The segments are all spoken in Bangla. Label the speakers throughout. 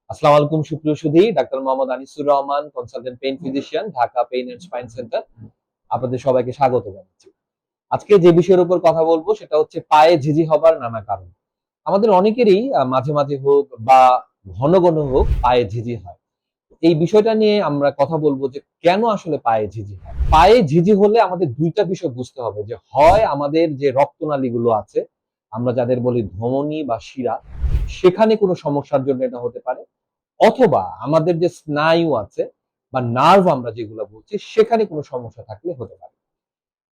Speaker 1: আসসালামু আলাইকুম সুপ্রিয় সুধী, doctor Mohammad Anisur Rahman, consultant pain physician, Dhaka pain and spine centre. আপনাদের সবাইকে স্বাগত জানাচ্ছি। আজকে যে বিষয়ের উপর কথা বলবো সেটা হচ্ছে পায়ে ঝিঝি হবার নানা কারণ। আমাদের অনেকেরই মাঝে মাঝে হোক বা ঘন ঘন হোক পায়ে ঝিঝি হয়। এই বিষয়টা নিয়ে আমরা কথা বলবো যে কেন আসলে পায়ে ঝিঝি হয়। পায়ে ঝিঝি হলে আমাদের দুইটা বিষয় বুঝতে হবে, যে হয় আমাদের যে রক্তনালীগুলো আছে, আমরা যাদের বলি ধমনী বা শিরা, সেখানে কোনো সমস্যার জন্য এটা হতে পারে, অথবা আমাদের যে স্নায়ু আছে বা নার্ভ আমরা যেগুলো বলছি সেখানে কোনো সমস্যা থাকলে হতে পারে।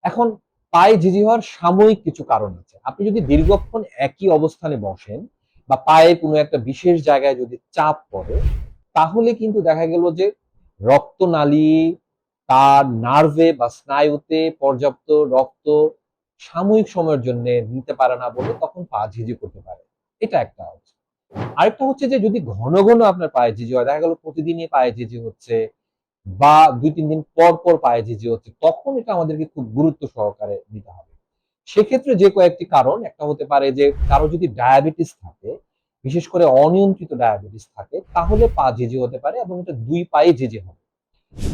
Speaker 1: এখন পায়ে ঝিঝি হওয়ার সাময়িক কিছু কারণ আছে। আপনি যদি দীর্ঘক্ষণ একই অবস্থানে বসেন বা পায়ে কোনো একটা বিশেষ জায়গায় যদি চাপ পড়ে, তাহলে কিন্তু দেখা গেল যে রক্তনালী, তার নার্ভে বা স্নায়ুতে পর্যাপ্ত রক্ত সাময়িক সময়ের জন্য নিতে পারে না বলে তখন পা ঝিঝি করতে পারে। এটা একটা অবস্থা। আরেকটা হচ্ছে যে যদি ঘন ঘন আপনার পায়ে ঝিঝি হয়, দেখা গেল প্রতিদিনই পায়ে ঝিঝি হচ্ছে বা ২-৩ দিন পর পর পায়ে ঝিঝি হচ্ছে, তখন এটা আমাদেরকে খুব গুরুত্ব সহকারে নিতে হবে। সেক্ষেত্রে যে কয়েকটি কারণ, একটা হতে পারে যে কারো যদি ডায়াবেটিস থাকে, বিশেষ করে অনিয়ন্ত্রিত ডায়াবেটিস থাকে, তাহলে পা ঝিঝি হতে পারে এবং এটা ২ পায়ে ঝিঝি হবে।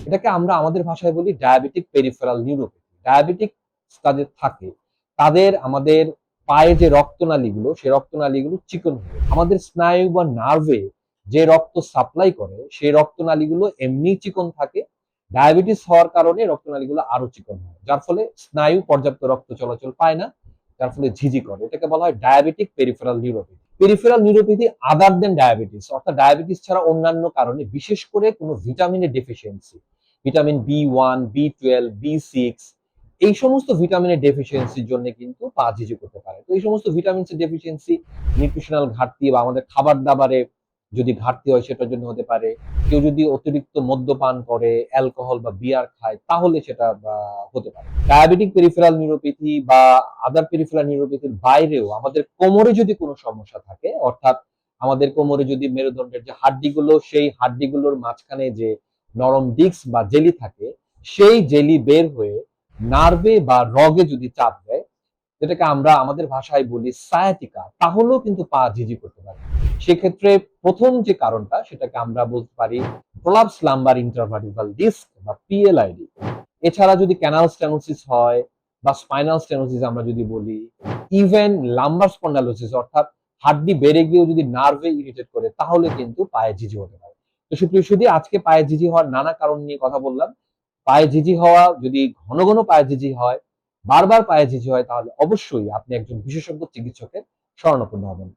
Speaker 1: এটাকে আমরা আমাদের ভাষায় বলি ডায়াবেটিক পেরিফেরাল নিউরোপ্যাথি। ডায়াবেটিক যাদের থাকে তাদের আমাদের পায়ে যে রক্তনালীগুলো, সেই রক্তনালীগুলো চিকন হয়ে আমাদের স্নায়ু বা নার্ভে যে রক্ত সাপ্লাই করে সেই রক্তনালীগুলো এমনি চিকন থাকে। ডায়াবেটিস হওয়ার কারণে রক্তনালীগুলো আরো চিকন হয়, যার ফলে স্নায়ু পর্যাপ্ত রক্ত চলাচল পায় না, যার ফলে ঝিঝি করে। এটাকে বলা হয় diabetic peripheral neuropathy. Peripheral neuropathy other than diabetes, অর্থাৎ ডায়াবেটিস ছাড়া অন্যান্য কারণে, বিশেষ করে কোনো ভিটামিনের deficiency, vitamin B 1, B 12, B 6, এই সমস্ত ভিটামিনের ডেফিসিয়েন্সির জন্য কিন্তু পা ঝিঝি করতে পারে। তো এই সমস্ত ভিটামিন ডেফিসিয়েন্সি, নিউট্রিশনাল ঘাটতি বা আমাদের খাবার দাবারে যদি ঘাটতি হয় সেটার জন্য হতে পারে। কেউ যদি অতিরিক্ত মদ্যপান করে, অ্যালকোহল বা বিয়ার খায়, তাহলে সেটা হতে পারে। ডায়াবেটিক পেরিফেরাল নিউরোপ্যাথি বা আদার পেরিফেরাল নিউরোপ্যাথির বাইরেও আমাদের কোমরে যদি কোনো সমস্যা থাকে, অর্থাৎ আমাদের কোমরে যদি মেরুদণ্ডের যে হাড্ডিগুলো, সেই হাড্ডিগুলোর মাঝখানে যে নরম ডিস্ক বা জেলি থাকে, সেই জেলি বের হয়ে নার্ভে বা রগে যদি চাপ দেয়, যেটাকে আমরা আমাদের ভাষায় বলি সায়াটিকা, তাহলেও কিন্তু পা ঝিঝি করতে পারে। সেক্ষেত্রে প্রথম যে কারণটা, সেটাকে আমরা বলতে পারি প্রলাপস লাম্বার ইন্টারভার্টিব্রাল ডিস্ক বা পিএলআইডি। এছাড়া যদি ক্যানাল স্টেনোসিস হয় বা স্পাইনাল স্টেনোসিস আমরা যদি বলি, ইভেন লাম্বার স্পন্ডালোসিস, অর্থাৎ হাড্ডি বেড়ে গিয়েও যদি নার্ভে ইরিটেট করে, তাহলে কিন্তু পায়ে ঝিঝি হতে পারে। তো সুপ্রিয় সুধী, আজকে পায়ে ঝিঝি হওয়ার নানা কারণ নিয়ে কথা বললাম। পায়ে ঝিঝি হওয়া, যদি ঘন ঘন পায়ে ঝিঝি হয়, বারবার পায়ে ঝিঝি হয়, তাহলে অবশ্যই আপনি একজন বিশেষজ্ঞ চিকিৎসকের শরণাপন্ন হবেন।